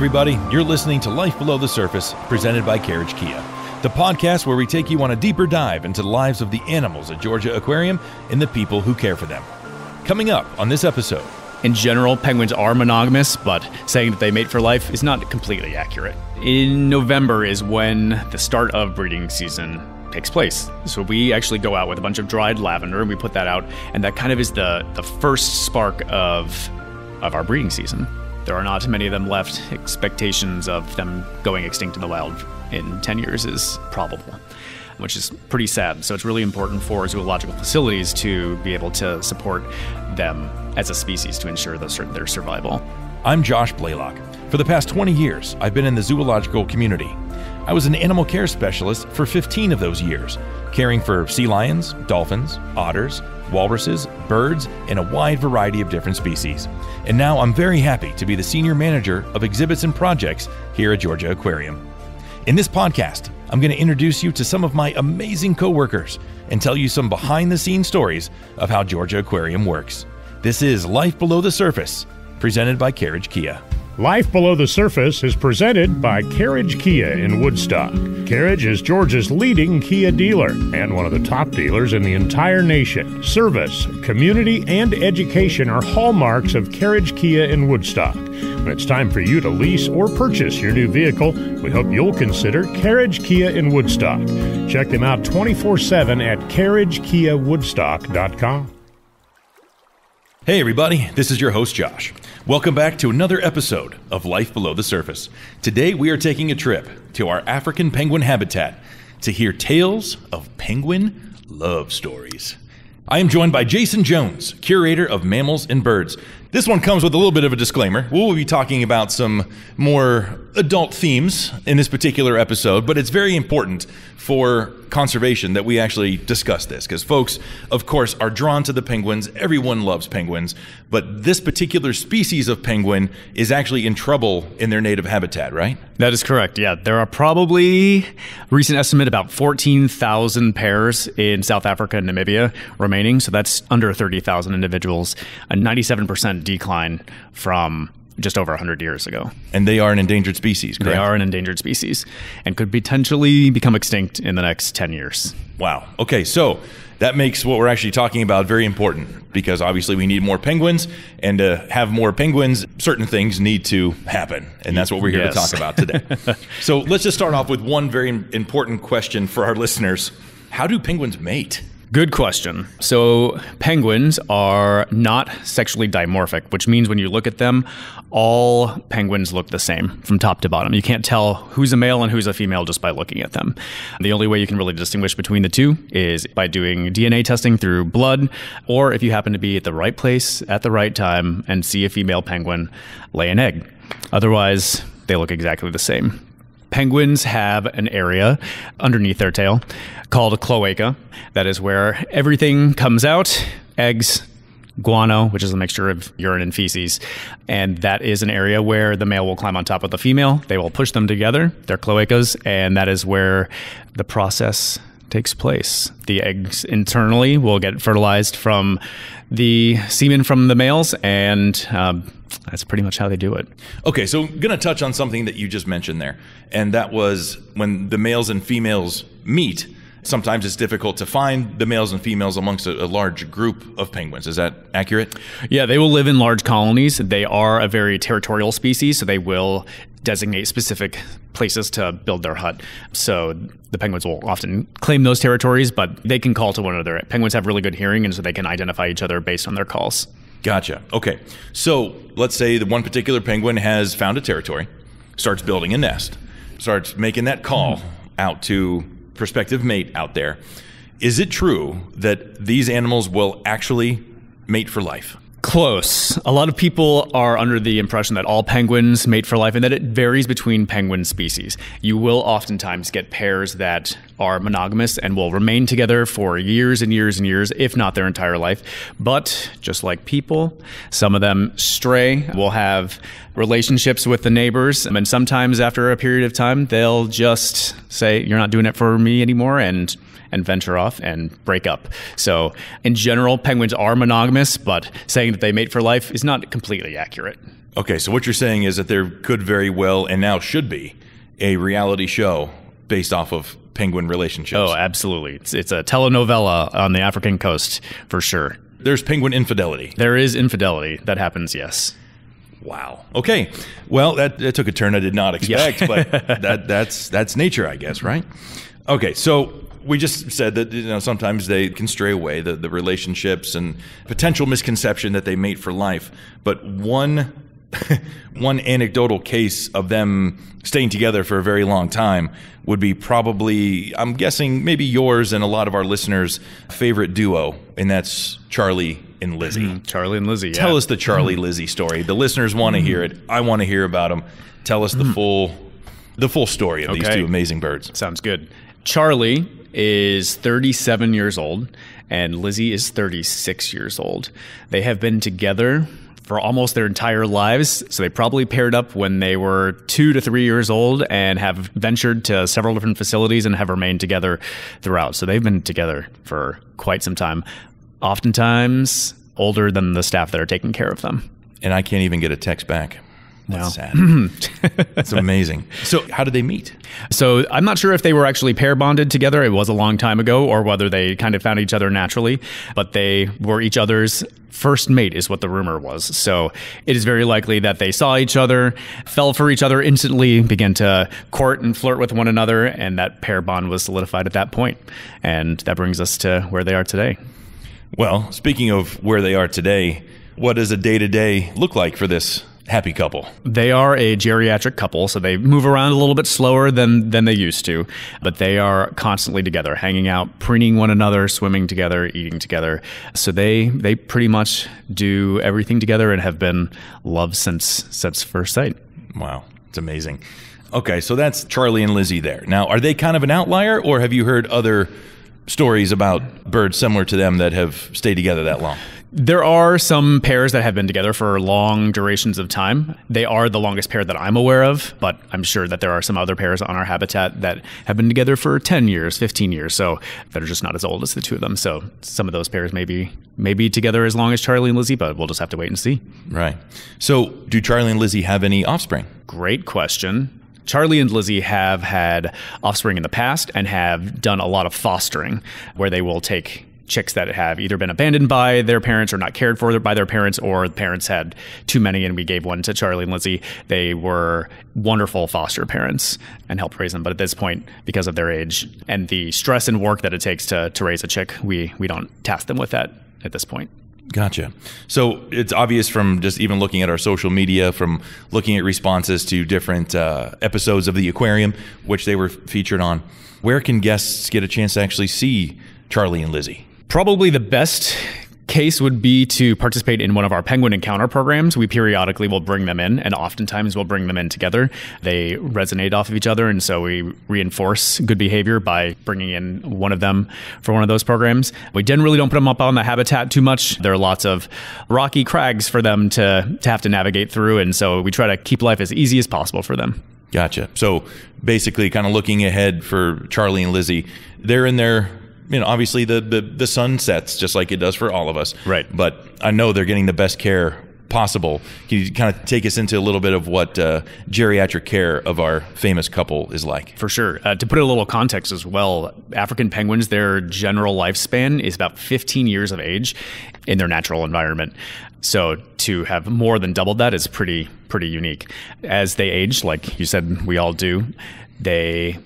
everybody. You're listening to Life Below the Surface, presented by Carriage Kia, the podcast where we take you on a deeper dive into the lives of the animals at Georgia Aquarium and the people who care for them. Coming up on this episode. In general, penguins are monogamous, but saying that they mate for life is not completely accurate. In November is when the start of breeding season takes place. So we actually go out with a bunch of dried lavender and we put that out, and that kind of is the first spark of our breeding season. There are not many of them left. Expectations of them going extinct in the wild in 10 years is probable, which is pretty sad. So it's really important for zoological facilities to be able to support them as a species to ensure their survival. I'm Josh Blaylock. For the past 20 years, I've been in the zoological community. I was an animal care specialist for 15 of those years, caring for sea lions, dolphins, otters, walruses, birds, and a wide variety of different species. And now I'm very happy to be the senior manager of exhibits and projects here at Georgia Aquarium. In this podcast, I'm going to introduce you to some of my amazing coworkers and tell you some behind-the-scenes stories of how Georgia Aquarium works. This is Life Below the Surface, presented by Carriage Kia. Life Below the Surface is presented by Carriage Kia in Woodstock. Carriage is Georgia's leading Kia dealer and one of the top dealers in the entire nation. Service, community, and education are hallmarks of Carriage Kia in Woodstock. When it's time for you to lease or purchase your new vehicle, we hope you'll consider Carriage Kia in Woodstock. Check them out 24/7 at carriagekiawoodstock.com. Hey everybody, this is your host Josh. Welcome back to another episode of Life Below the Surface. Today we are taking a trip to our African penguin habitat to hear tales of penguin love stories. I am joined by Jason Jones, curator of mammals and birds. This one comes with a little bit of a disclaimer. We'll be talking about some more adult themes in this particular episode, but it's very important for conservation that we actually discuss this because folks, of course, are drawn to the penguins. Everyone loves penguins, but this particular species of penguin is actually in trouble in their native habitat, right? That is correct. Yeah, there are probably, recent estimate, about 14,000 pairs in South Africa and Namibia remaining. So that's under 30,000 individuals, a 97% decline from just over 100 years ago. And they are an endangered species, correct? They are an endangered species and could potentially become extinct in the next 10 years. Wow. Okay, so that makes what we're actually talking about very important because obviously we need more penguins, and to have more penguins, certain things need to happen, and that's what we're here to talk about today. So let's just start off with one very important question for our listeners. How do penguins mate? Good question. So penguins are not sexually dimorphic, which means when you look at them, all penguins look the same from top to bottom. You can't tell who's a male and who's a female just by looking at them. The only way you can really distinguish between the two is by doing DNA testing through blood, or if you happen to be at the right place at the right time and see a female penguin lay an egg. Otherwise, they look exactly the same. Penguins have an area underneath their tail called a cloaca. That is where everything comes out, eggs, guano, which is a mixture of urine and feces. And that is an area where the male will climb on top of the female. They will push them together, their cloacas, and that is where the process takes place. The eggs internally will get fertilized from the semen from the males, and that's pretty much how they do it. Okay, so I'm going to touch on something that you just mentioned there, and that was when the males and females meet, sometimes it's difficult to find the males and females amongst a large group of penguins. Is that accurate? Yeah, they will live in large colonies. They are a very territorial species, so they will designate specific places to build their hut. So the penguins will often claim those territories, but they can call to one another. Penguins have really good hearing, and so they can identify each other based on their calls. Gotcha. Okay. So let's say that one particular penguin has found a territory, starts building a nest, starts making that call out to prospective mate out there. Is it true that these animals will actually mate for life? Close. A lot of people are under the impression that all penguins mate for life and that it varies between penguin species. You will oftentimes get pairs that are monogamous and will remain together for years and years and years, if not their entire life. But just like people, some of them stray, will have relationships with the neighbors, and sometimes after a period of time, they'll just say, "You're not doing it for me anymore," and and venture off and break up. So in general, penguins are monogamous, but saying that they mate for life is not completely accurate. Okay, so what you're saying is that there could very well, and now should be, a reality show based off of penguin relationships. Oh, absolutely. It's a telenovela on the African coast, for sure. There's penguin infidelity. There is infidelity that happens, yes. Wow. Okay. Well, that took a turn I did not expect, but that's nature, I guess, right? Okay, so we just said that sometimes they can stray away, the relationships and potential misconception that they mate for life. But one anecdotal case of them staying together for a very long time would be probably, I'm guessing, maybe yours and a lot of our listeners' favorite duo, and that's Charlie and Lizzie. Charlie and Lizzie, Tell us the Charlie Lizzie story. The listeners want to hear it. I want to hear about them. Tell us the full story of these two amazing birds. Sounds good. Charlie is 37 years old, and Lizzie is 36 years old. They have been together for almost their entire lives. So they probably paired up when they were 2 to 3 years old and have ventured to several different facilities and have remained together throughout. So they've been together for quite some time, oftentimes older than the staff that are taking care of them. And I can't even get a text back. That's sad. It's amazing. So how did they meet? So I'm not sure if they were actually pair bonded together. It was a long time ago, or whether they kind of found each other naturally, but they were each other's first mate is what the rumor was. So it is very likely that they saw each other, fell for each other instantly, began to court and flirt with one another, and that pair bond was solidified at that point. And that brings us to where they are today. Well, speaking of where they are today, what does a day-to-day look like for this happy couple? They are a geriatric couple, so they move around a little bit slower than they used to, but they are constantly together, hanging out, preening one another, swimming together, eating together. So they pretty much do everything together and have been loved since first sight. Wow, it's amazing. Okay, so that's Charlie and Lizzie there. Now, are they kind of an outlier, or have you heard other stories about birds similar to them that have stayed together that long? There are some pairs that have been together for long durations of time. They are the longest pair that I'm aware of, but I'm sure that there are some other pairs on our habitat that have been together for 10 years, 15 years, so that are just not as old as the two of them. So some of those pairs may be together as long as Charlie and Lizzie, but we'll just have to wait and see. Right. So do Charlie and Lizzie have any offspring? Great question. Charlie and Lizzie have had offspring in the past and have done a lot of fostering, where they will take chicks that have either been abandoned by their parents or not cared for by their parents, or the parents had too many and we gave one to Charlie and Lizzie. They were wonderful foster parents and helped raise them. But at this point, because of their age and the stress and work that it takes to raise a chick, we don't task them with that at this point. Gotcha. So it's obvious from just even looking at our social media, from looking at responses to different episodes of the Aquarium, which they were featured on. Where can guests get a chance to actually see Charlie and Lizzie? Probably the best case would be to participate in one of our penguin encounter programs. We periodically will bring them in, and oftentimes we'll bring them in together. They resonate off of each other, and so we reinforce good behavior by bringing in one of them for one of those programs. We generally don't put them up on the habitat too much. There are lots of rocky crags for them to have to navigate through, and so we try to keep life as easy as possible for them. Gotcha. So basically kind of looking ahead for Charlie and Lizzie, they're in their... obviously the sun sets just like it does for all of us. Right. But I know they're getting the best care possible. Can you kind of take us into a little bit of what geriatric care of our famous couple is like? For sure. To put a little context as well, African penguins, their general lifespan is about 15 years of age in their natural environment. So to have more than doubled that is pretty unique. As they age, like you said, we all do, they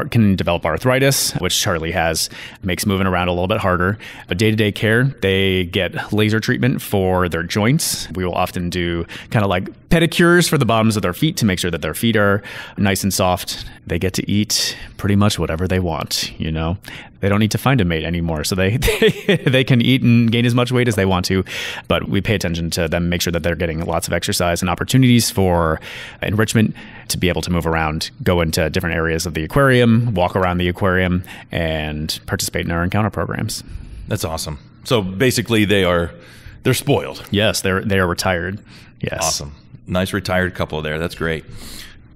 can develop arthritis, which Charlie has, makes moving around a little bit harder. But day-to-day care, they get laser treatment for their joints. We will often do kind of like pedicures for the bottoms of their feet to make sure that their feet are nice and soft. They get to eat pretty much whatever they want, They don't need to find a mate anymore, so they can eat and gain as much weight as they want to. But we pay attention to them, make sure that they're getting lots of exercise and opportunities for enrichment to be able to move around, go into different areas of the aquarium, walk around the aquarium, and participate in our encounter programs. That's awesome. So basically they're spoiled. Yes, they are retired. Yes. Awesome. Nice retired couple there. That's great.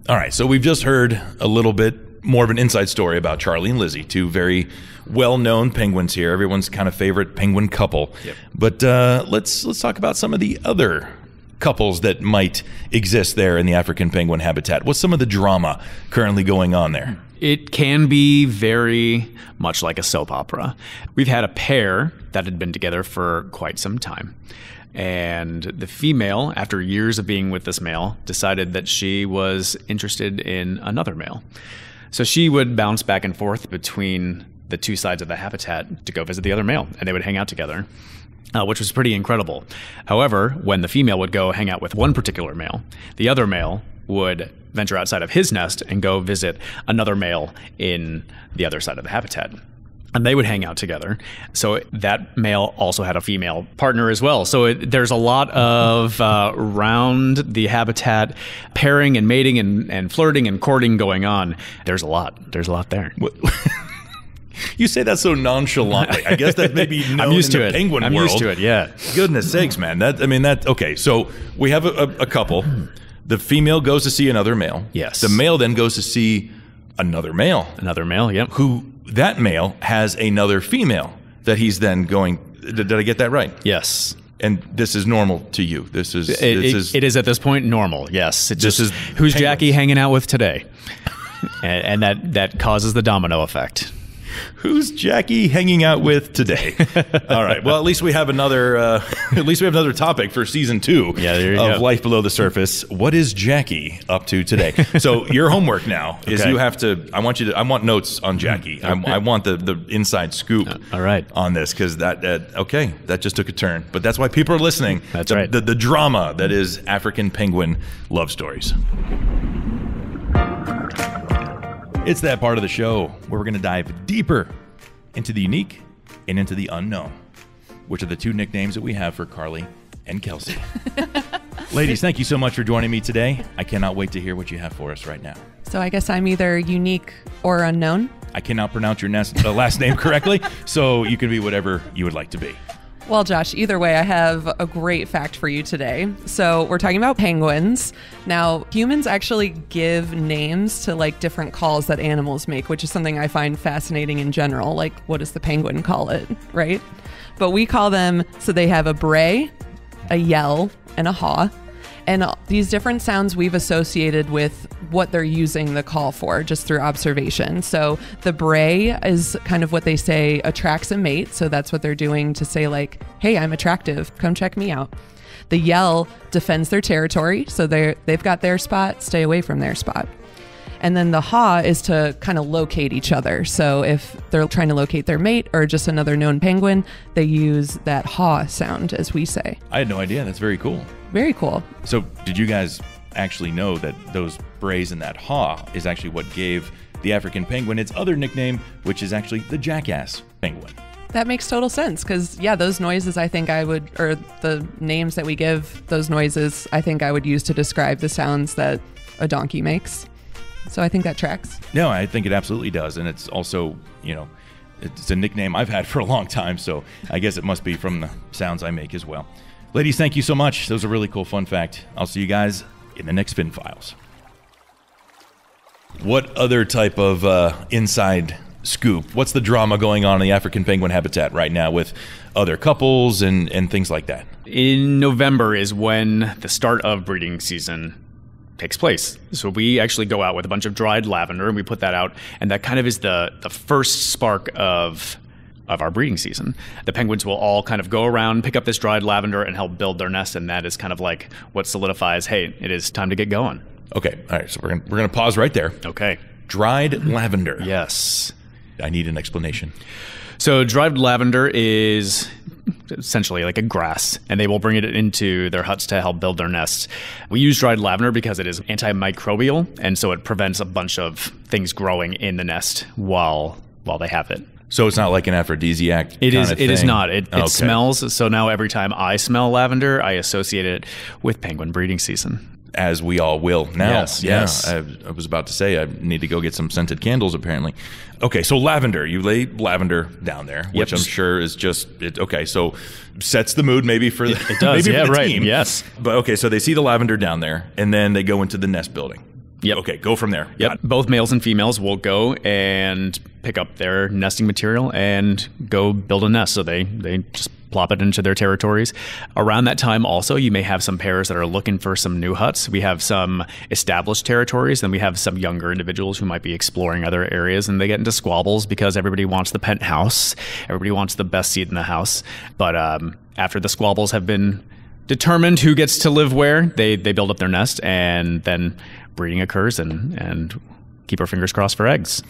All right, so we've just heard a little bit more of an inside story about Charlie and Lizzie, two very well-known penguins here. Everyone's kind of favorite penguin couple. Yep. But let's talk about some of the other couples that might exist there in the African penguin habitat. What's some of the drama currently going on there? It can be very much like a soap opera. We've had a pair that had been together for quite some time. And the female, after years of being with this male, decided that she was interested in another male. So she would bounce back and forth between the two sides of the habitat to go visit the other male, and they would hang out together. Which was pretty incredible. However, when the female would go hang out with one particular male, the other male would venture outside of his nest and go visit another male in the other side of the habitat. And they would hang out together. So that male also had a female partner as well. So there's a lot of around the habitat pairing and mating and flirting and courting going on. There's a lot. There's a lot there. You say that so nonchalantly. I guess that may be known in the penguin world. I'm used to it, yeah. Goodness sakes, man. Okay, so we have a couple. The female goes to see another male. Yes. The male then goes to see another male. Another male, yep. That male has another female that he's then going... Did I get that right? Yes. And this is normal to you. It is at this point normal, yes. Who's Jackie hanging out with today? and that causes the domino effect. Who's Jackie hanging out with today? All right. Well, at least we have another topic for season 2 of go. Life Below the Surface. What is Jackie up to today? So your homework now is you have to. I want notes on Jackie. I want the inside scoop. All right. On this because that just took a turn. But that's why people are listening. That's right. The drama that is African penguin love stories. It's that part of the show where we're going to dive deeper into the unique and into the unknown, which are the two nicknames that we have for Carly and Kelsey. Ladies, thank you so much for joining me today. I cannot wait to hear what you have for us right now. So I guess I'm either unique or unknown. I cannot pronounce your last name correctly, so you can be whatever you would like to be. Well, Josh, either way, I have a great fact for you today. So we're talking about penguins. Now, humans actually give names to like different calls that animals make, which is something I find fascinating in general. Like, what does the penguin call it, right? But we call them, so they have a bray, a yell, and a haw. And these different sounds we've associated with what they're using the call for just through observation. So the bray is kind of what they say attracts a mate. So that's what they're doing to say like, hey, I'm attractive. Come check me out. The yell defends their territory. So they've got their spot, stay away from their spot. And then the haw is to kind of locate each other. So if they're trying to locate their mate or just another known penguin, they use that haw sound, as we say. I had no idea. That's very cool. Very cool. So did you guys actually know that those brays and that haw is actually what gave the African penguin its other nickname, which is actually the jackass penguin? That makes total sense because, yeah, those noises or the names that we give those noises, I think I would use to describe the sounds that a donkey makes. So I think that tracks. No, I think it absolutely does. And it's also, it's a nickname I've had for a long time. So I guess it must be from the sounds I make as well. Ladies, thank you so much. That was a really cool fun fact. I'll see you guys in the next Fin Files. What other type of inside scoop? What's the drama going on in the African penguin habitat right now with other couples and things like that? In November is when the start of breeding season takes place. So we actually go out with a bunch of dried lavender and we put that out, and that kind of is the first spark of our breeding season. The penguins will all kind of go around, pick up this dried lavender and help build their nest, and that is kind of like what solidifies, hey, it is time to get going. Okay, all right, so we're gonna pause right there. Okay. Dried lavender. Yes. I need an explanation. So dried lavender is essentially like a grass, and they will bring it into their huts to help build their nests. We use dried lavender because it is antimicrobial, and so it prevents a bunch of things growing in the nest while they have it. So it's not like an aphrodisiac. It is not. It smells. So now every time I smell lavender, I associate it with penguin breeding season. As we all will now. Yes. I was about to say I need to go get some scented candles apparently. Okay, so lavender. You lay lavender down there, which I'm sure is just it. Okay, so sets the mood maybe for the it does. maybe Yeah, for the right. team. Yes. But okay, so they see the lavender down there, and then they go into the nest building. Yep. Okay, go from there. Yep. Both males and females will go and pick up their nesting material and go build a nest. So they just plop it into their territories. Around that time also, you may have some pairs that are looking for some new huts. We have some established territories, then we have some younger individuals who might be exploring other areas, and they get into squabbles because everybody wants the penthouse. Everybody wants the best seat in the house. But after the squabbles have been determined who gets to live where, they build up their nest, and then breeding occurs, and keep our fingers crossed for eggs.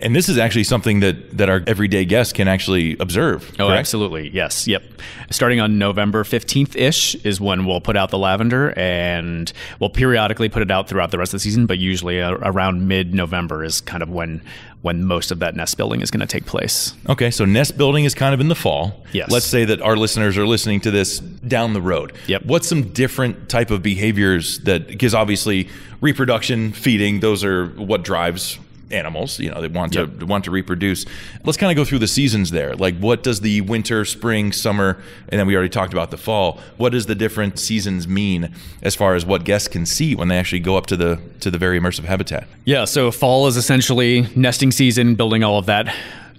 And this is actually something that our everyday guests can actually observe. Oh, correct? Absolutely. Yes. Yep. Starting on November 15th-ish is when we'll put out the lavender, and we'll periodically put it out throughout the rest of the season, but usually around mid-November is kind of when most of that nest building is going to take place. Okay, so nest building is kind of in the fall. Yes. Let's say that our listeners are listening to this down the road. Yep. What's some different type of behaviors because obviously reproduction, feeding, those are what drives animals. They want to reproduce. Let's kind of go through the seasons there. Like, what does the winter, spring, summer, and then we already talked about the fall. What does the different seasons mean as far as what guests can see when they actually go up to the very immersive habitat? Yeah, so fall is essentially nesting season, building all of that.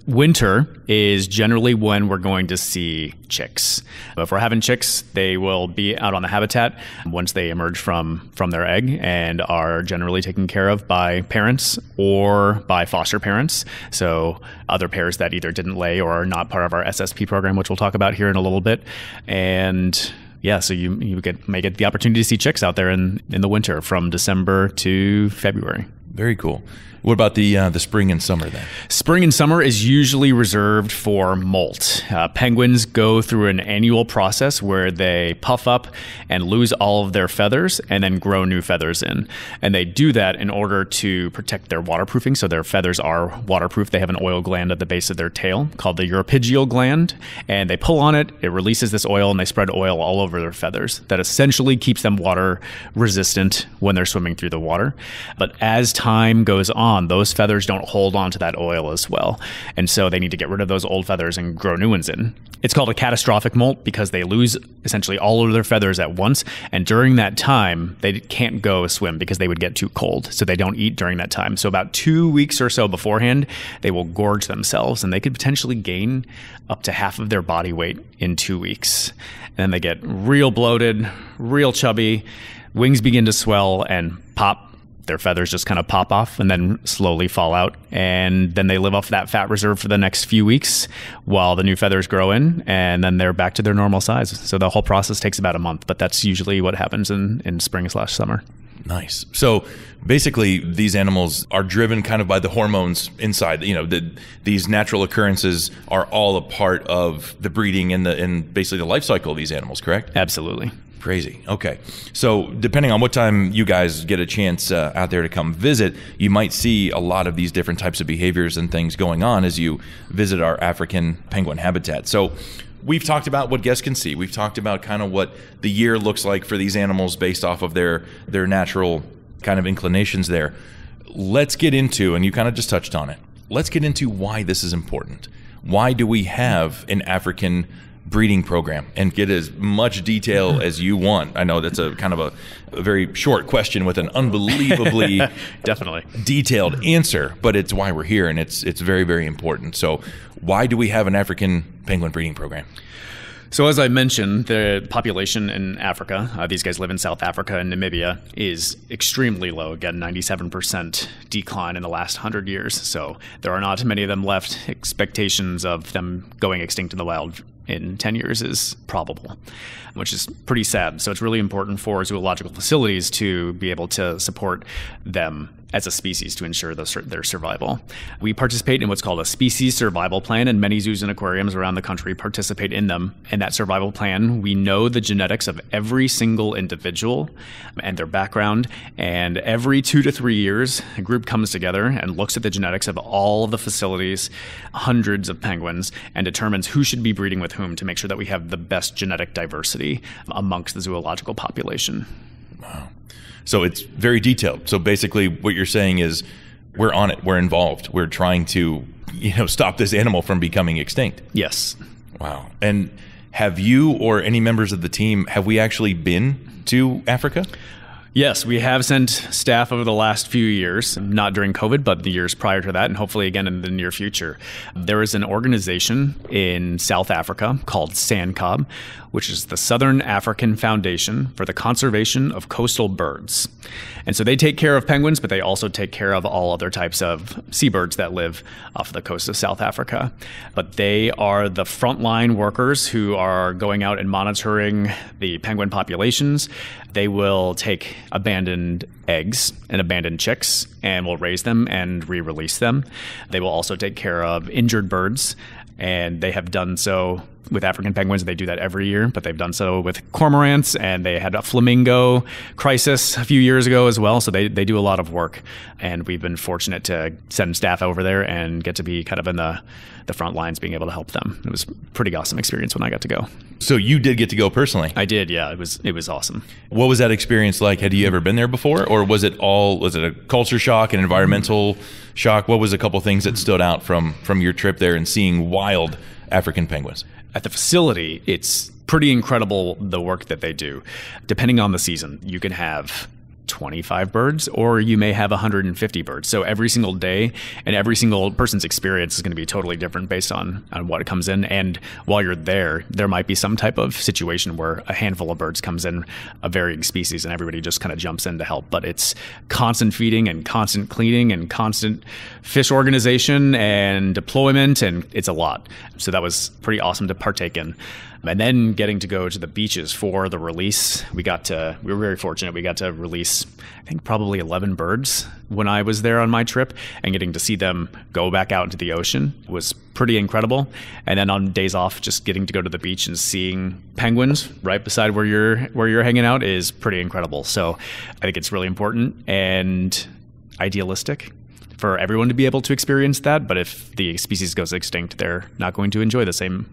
Winter is generally when we're going to see chicks. If we're having chicks, they will be out on the habitat once they emerge from their egg and are generally taken care of by parents or by foster parents. So other pairs that either didn't lay or are not part of our SSP program, which we'll talk about here in a little bit. And yeah, so you may get the opportunity to see chicks out there in the winter from December to February. Very cool. What about the spring and summer then? Spring and summer is usually reserved for molt. Penguins go through an annual process where they puff up and lose all of their feathers and then grow new feathers in. And they do that in order to protect their waterproofing. So their feathers are waterproof. They have an oil gland at the base of their tail called the uropygial gland. And they pull on it, it releases this oil, and they spread oil all over their feathers. That essentially keeps them water resistant when they're swimming through the water. But as time goes on, those feathers don't hold on to that oil as well. And so they need to get rid of those old feathers and grow new ones in. It's called a catastrophic molt because they lose essentially all of their feathers at once. And during that time, they can't go swim because they would get too cold. So they don't eat during that time. So about 2 weeks or so beforehand, they will gorge themselves, and they could potentially gain up to half of their body weight in 2 weeks. And then they get real bloated, real chubby, wings begin to swell and pop. Their feathers just kind of pop off and then slowly fall out. And then they live off that fat reserve for the next few weeks while the new feathers grow in, and then they're back to their normal size. So the whole process takes about a month, but that's usually what happens in spring/summer. Nice. So basically, these animals are driven kind of by the hormones inside. These natural occurrences are all a part of the breeding and basically the life cycle of these animals, correct? Absolutely. Crazy. Okay. So depending on what time you guys get a chance out there to come visit, you might see a lot of these different types of behaviors and things going on as you visit our African penguin habitat. So we've talked about what guests can see. We've talked about kind of what the year looks like for these animals based off of their natural kind of inclinations there. Let's get into, and you kind of just touched on it, let's get into why this is important. Why do we have an African breeding program, and get as much detail as you want? I know that's a kind of a very short question with an unbelievably definitely detailed answer, but it's why we're here, and it's very, very important. So why do we have an African penguin breeding program? So as I mentioned, the population in Africa, these guys live in South Africa and Namibia, is extremely low. Again, 97% decline in the last 100 years. So there are not many of them left. Expectations of them going extinct in the wild in 10 years is probable, which is pretty sad. So it's really important for zoological facilities to be able to support them as a species to ensure their survival. We participate in what's called a species survival plan, and many zoos and aquariums around the country participate in them. In that survival plan, we know the genetics of every single individual and their background, and every 2 to 3 years, a group comes together and looks at the genetics of all of the facilities, hundreds of penguins, and determines who should be breeding with whom to make sure that we have the best genetic diversity amongst the zoological population. Wow. So it's very detailed. So basically what you're saying is we're on it. We're involved. We're trying to, stop this animal from becoming extinct. Yes. Wow. And have you or any members of the team, have we actually been to Africa? Yes, we have sent staff over the last few years, not during COVID, but the years prior to that, and hopefully again in the near future. There is an organization in South Africa called SANCOB, which is the Southern African Foundation for the Conservation of Coastal Birds. And so they take care of penguins, but they also take care of all other types of seabirds that live off the coast of South Africa. But they are the frontline workers who are going out and monitoring the penguin populations. They will take abandoned eggs and abandoned chicks and will raise them and re-release them. They will also take care of injured birds, and they have done so with African penguins. They do that every year, but they've done so with cormorants, and they had a flamingo crisis a few years ago as well. So they do a lot of work, and we've been fortunate to send staff over there and get to be kind of in the front lines, being able to help them. It was a pretty awesome experience when I got to go. So you did get to go personally? I did, yeah. It was awesome. What was that experience like? Had you ever been there before, or was it a culture shock, an environmental shock? What was a couple things that stood out from your trip there and seeing wild African penguins? At the facility, it's pretty incredible the work that they do. Depending on the season, you can have 25 birds, or you may have 150 birds. So every single day and every single person's experience is going to be totally different based on what comes in. And while you're there might be some type of situation where a handful of birds comes in, a varying species, and everybody just kind of jumps in to help. But it's constant feeding and constant cleaning and constant fish organization and deployment, and it's a lot. So that was pretty awesome to partake in. And then getting to go to the beaches for the release, we were very fortunate. We got to release, I think, probably 11 birds when I was there on my trip, and getting to see them go back out into the ocean was pretty incredible. And then on days off, just getting to go to the beach and seeing penguins right beside where you're hanging out is pretty incredible. So I think it's really important and idealistic for everyone to be able to experience that. But if the species goes extinct, they're not going to enjoy the same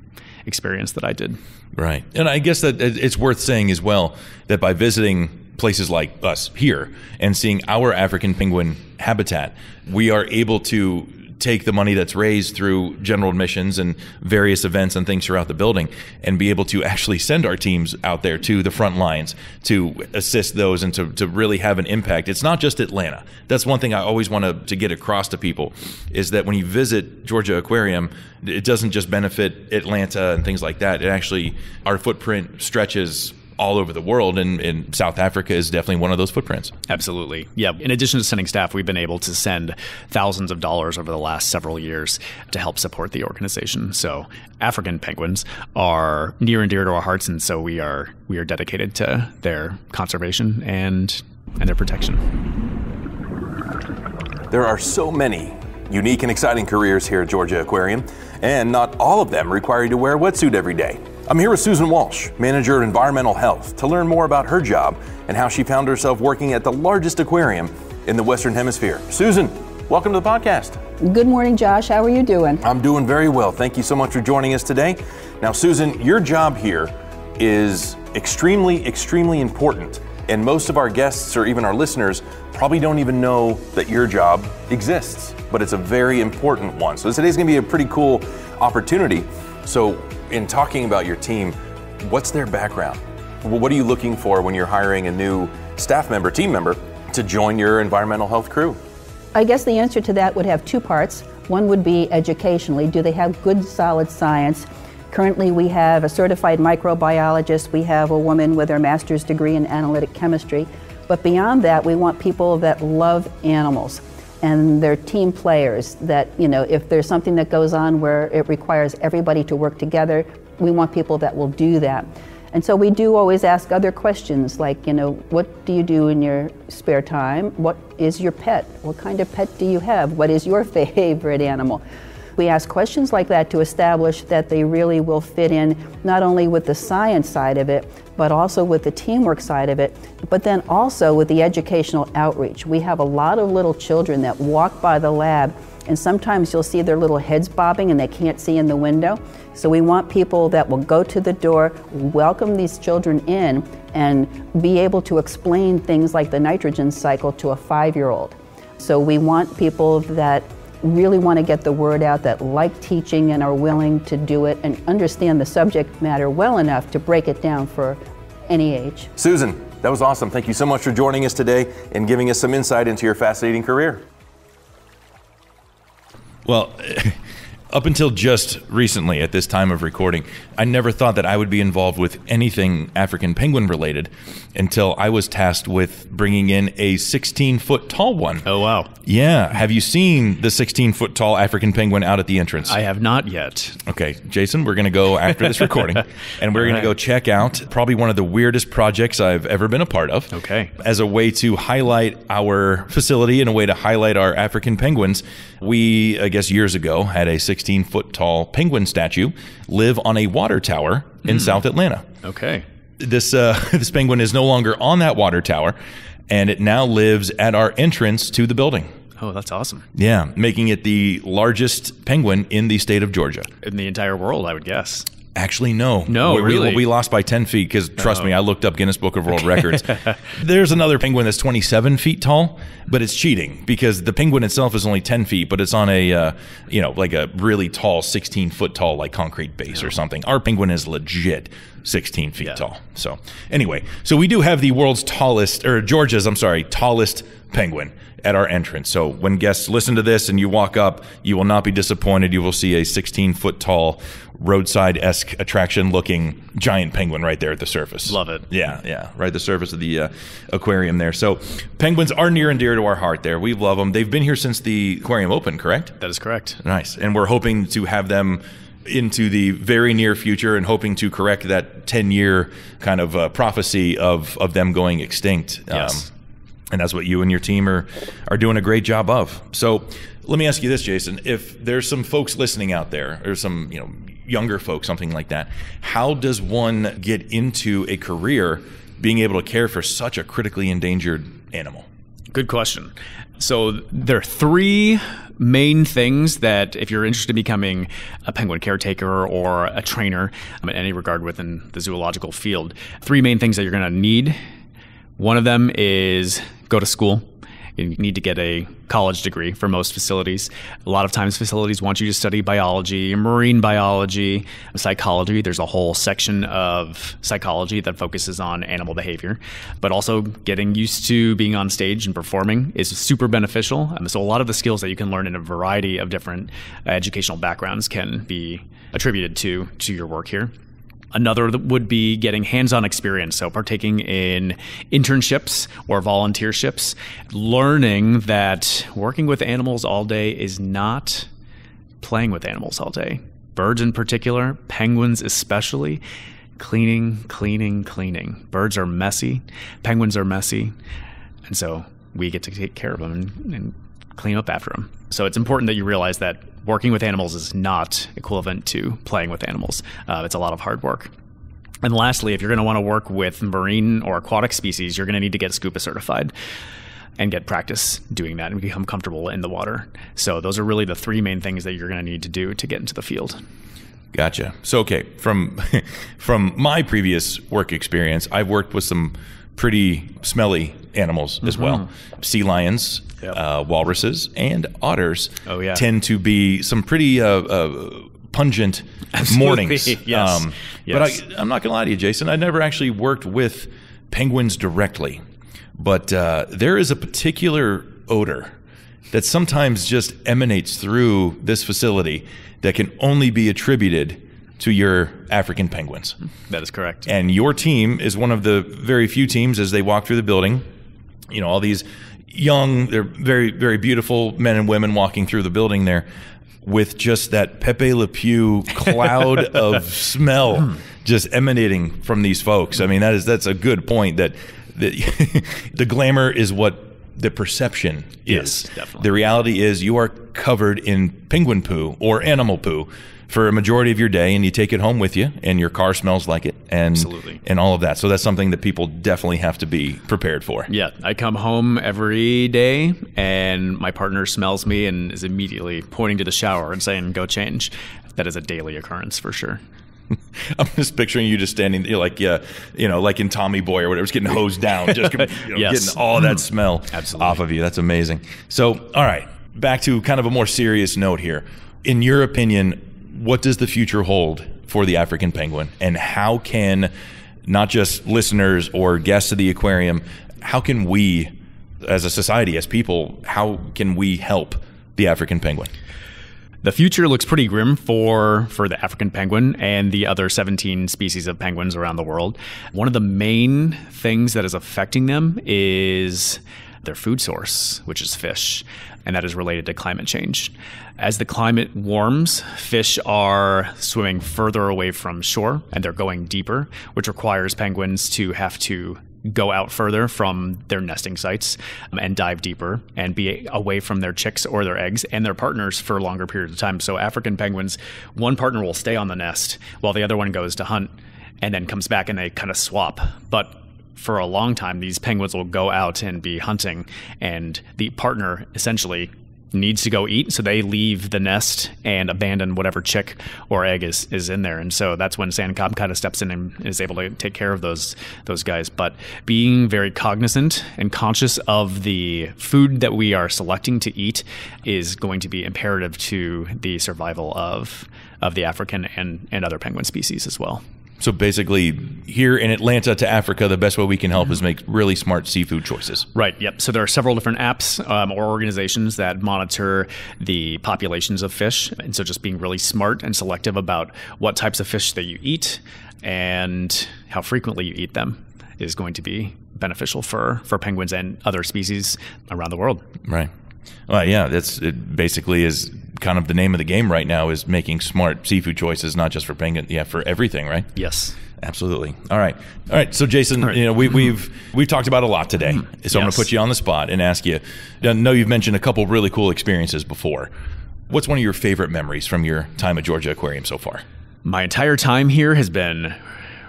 experience that I did. Right. And I guess that it's worth saying as well that by visiting places like us here and seeing our African penguin habitat, we are able to take the money that's raised through general admissions and various events and things throughout the building and be able to actually send our teams out there to the front lines to assist those and to really have an impact. It's not just Atlanta. That's one thing I always want to get across to people, is that when you visit Georgia Aquarium, it doesn't just benefit Atlanta and things like that. It actually, our footprint stretches all over the world, and South Africa is definitely one of those footprints. Absolutely. Yeah. In addition to sending staff, we've been able to send thousands of dollars over the last several years to help support the organization. So African penguins are near and dear to our hearts, and so we are dedicated to their conservation and their protection. There are so many unique and exciting careers here at Georgia Aquarium, and not all of them require you to wear a wetsuit every day. I'm here with Susan Walsh, Manager of Environmental Health, to learn more about her job and how she found herself working at the largest aquarium in the Western Hemisphere. Susan, welcome to the podcast. Good morning, Josh. How are you doing? I'm doing very well. Thank you so much for joining us today. Now, Susan, your job here is extremely, extremely important, and most of our guests or even our listeners probably don't even know that your job exists, but it's a very important one. So today's going to be a pretty cool opportunity. So in talking about your team, what's their background? What are you looking for when you're hiring a new staff member, team member, to join your environmental health crew? I guess the answer to that would have two parts. One would be educationally. Do they have good, solid science? Currently, we have a certified microbiologist. We have a woman with her master's degree in analytic chemistry. But beyond that, we want people that love animals. And they're team players that, if there's something that goes on where it requires everybody to work together, we want people that will do that. And so we do always ask other questions like, what do you do in your spare time? What is your pet? What kind of pet do you have? What is your favorite animal? We ask questions like that to establish that they really will fit in not only with the science side of it, but also with the teamwork side of it, but then also with the educational outreach. We have a lot of little children that walk by the lab, and sometimes you'll see their little heads bobbing and they can't see in the window. So we want people that will go to the door, welcome these children in, and be able to explain things like the nitrogen cycle to a 5-year-old. So we want people that really want to get the word out, that like teaching and are willing to do it and understand the subject matter well enough to break it down for any age. Susan, That was awesome. Thank you so much for joining us today and giving us some insight into your fascinating career. Well, up until just recently, at this time of recording, I never thought that I would be involved with anything African penguin related until I was tasked with bringing in a 16-foot tall one. Oh, wow. Yeah. Have you seen the 16-foot tall African penguin out at the entrance? I have not yet. Okay, Jason, we're going to go after this recording, and we're going to go check out probably one of the weirdest projects I've ever been a part of. Okay. As a way to highlight our facility and a way to highlight our African penguins, we, I guess years ago, had a 16-foot tall penguin statue live on a water tower in South Atlanta. Okay. This penguin is no longer on that water tower, and it now lives at our entrance to the building. Oh, that's awesome. Yeah, making it the largest penguin in the state of Georgia. In the entire world, I would guess. Actually, no. No, really? We lost by 10 feet because, trust me, I looked up Guinness Book of World Records. There's another penguin that's 27 feet tall, but it's cheating because the penguin itself is only 10 feet, but it's on a, like a really tall, 16-foot tall, like concrete base or something. Our penguin is legit 16 feet tall. So anyway, so we do have the world's tallest, or Georgia's, tallest penguin at our entrance. So when guests listen to this and you walk up, you will not be disappointed. You will see a 16-foot tall, roadside-esque attraction-looking giant penguin right there at the surface. Love it. Yeah, right at the surface of the aquarium there. So penguins are near and dear to our heart there. We love them. They've been here since the aquarium opened, correct? That is correct. Nice. And we're hoping to have them into the very near future and hoping to correct that 10-year kind of prophecy of them going extinct. Yes. And that's what you and your team are doing a great job of. So let me ask you this, Jason. If there's some folks listening out there, or some younger folks, something like that, how does one get into a career being able to care for such a critically endangered animal? Good question. So there are three main things that if you're interested in becoming a penguin caretaker or a trainer in any regard within the zoological field, three main things that you're going to need. One of them is go to school. You need to get a college degree for most facilities. A lot of times facilities want you to study biology, marine biology, psychology. There's a whole section of psychology that focuses on animal behavior. But also getting used to being on stage and performing is super beneficial. So a lot of the skills that you can learn in a variety of different educational backgrounds can be attributed to your work here. Another would be getting hands-on experience, so partaking in internships or volunteerships, learning that working with animals all day is not playing with animals all day. Birds in particular, penguins especially, cleaning. Birds are messy, penguins are messy, and so we get to take care of them and clean up after them. So it's important that you realize that working with animals is not equivalent to playing with animals. It's a lot of hard work. And lastly, if you're going to want to work with marine or aquatic species, you're going to need to get scuba certified and get practice doing that and become comfortable in the water. So those are really the three main things that you're going to need to do to get into the field. Gotcha. So, okay, from my previous work experience, I've worked with some pretty smelly animals as well. Sea lions, walruses, and otters tend to be some pretty pungent mornings. Yes. But I'm not going to lie to you, Jason. I never actually worked with penguins directly. But there is a particular odor that sometimes just emanates through this facility that can only be attributed to your African penguins. That is correct. And your team is one of the very few teams as they walk through the building. All these young, they're very, very beautiful men and women walking through the building there with just that Pepe Le Pew cloud of smell just emanating from these folks. I mean, that's a good point that the glamour is what the perception is. Yes, definitely. The reality is you are covered in penguin poo or animal poo for a majority of your day, and you take it home with you, and your car smells like it, and Absolutely. And all of that. So that's something that people definitely have to be prepared for. Yeah, I come home every day, and my partner smells me and is immediately pointing to the shower and saying, "Go change." That is a daily occurrence for sure. I'm just picturing you just standing, like in Tommy Boy or whatever, just getting hosed down, just Yes. getting all that smell Absolutely. off of you. That's amazing. So, all right, back to kind of a more serious note here. In your opinion, what does the future hold for the African penguin, and how can not just listeners or guests of the aquarium, how can we, as a society, as people, how can we help the African penguin? The future looks pretty grim for the African penguin and the other 17 species of penguins around the world. One of the main things that is affecting them is their food source, which is fish, and that is related to climate change. As the climate warms, fish are swimming further away from shore, and they're going deeper, which requires penguins to have to go out further from their nesting sites and dive deeper and be away from their chicks or their eggs and their partners for longer periods of time. So African penguins, one partner will stay on the nest while the other one goes to hunt and then comes back and they kind of swap. But for a long time, these penguins will go out and be hunting, and the partner essentially needs to go eat, so they leave the nest and abandon whatever chick or egg is in there. And so that's when sand cob kind of steps in and is able to take care of those guys. But being very cognizant and conscious of the food that we are selecting to eat is going to be imperative to the survival of the African and other penguin species as well. So basically, here in Atlanta to Africa, the best way we can help is make really smart seafood choices. Right, yep. So there are several different apps or organizations that monitor the populations of fish. And so just being really smart and selective about what types of fish that you eat and how frequently you eat them is going to be beneficial for penguins and other species around the world. Right. Well, yeah, it basically is kind of the name of the game right now, is making smart seafood choices, not just for penguin, for everything, right? Yes. Absolutely. All right. So Jason, we've talked about a lot today. So I'm going to put you on the spot and ask you, I know you've mentioned a couple really cool experiences before. What's one of your favorite memories from your time at Georgia Aquarium so far? My entire time here has been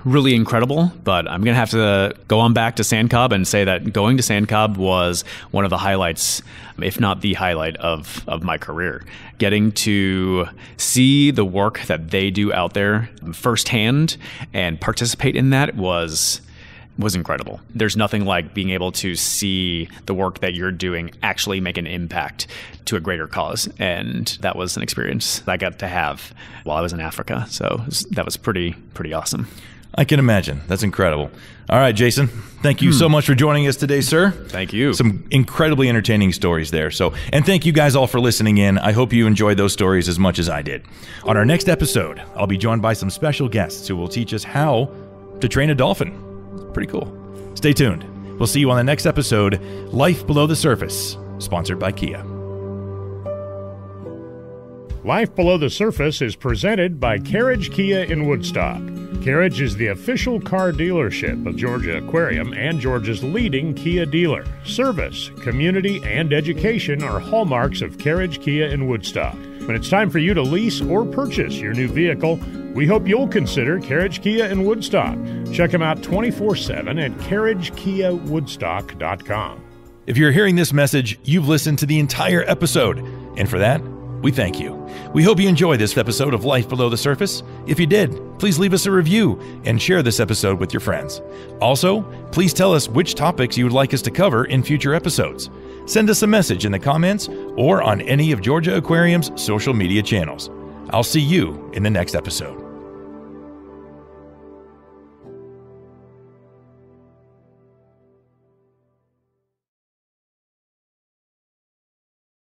really incredible, but I'm going to have to go on back to Sand Cob and say that going to Sand Cob was one of the highlights, if not the highlight of my career. Getting to see the work that they do out there firsthand and participate in that was incredible. There's nothing like being able to see the work that you're doing actually make an impact to a greater cause. And that was an experience that I got to have while I was in Africa. So that was pretty awesome. I can imagine. That's incredible. All right, Jason, thank you so much for joining us today, sir. Thank you. Some incredibly entertaining stories there. And thank you guys all for listening in. I hope you enjoyed those stories as much as I did. On our next episode, I'll be joined by some special guests who will teach us how to train a dolphin. Pretty cool. Stay tuned. We'll see you on the next episode, Life Below the Surface, sponsored by Kia. Life Below the Surface is presented by Carriage Kia in Woodstock. Carriage is the official car dealership of Georgia Aquarium and Georgia's leading Kia dealer. Service, community, and education are hallmarks of Carriage Kia in Woodstock. When it's time for you to lease or purchase your new vehicle, we hope you'll consider Carriage Kia in Woodstock. Check them out 24/7 at carriagekiawoodstock.com. If you're hearing this message, you've listened to the entire episode, and for that, we thank you. We hope you enjoyed this episode of Life Below the Surface. If you did, please leave us a review and share this episode with your friends. Also, please tell us which topics you would like us to cover in future episodes. Send us a message in the comments or on any of Georgia Aquarium's social media channels. I'll see you in the next episode.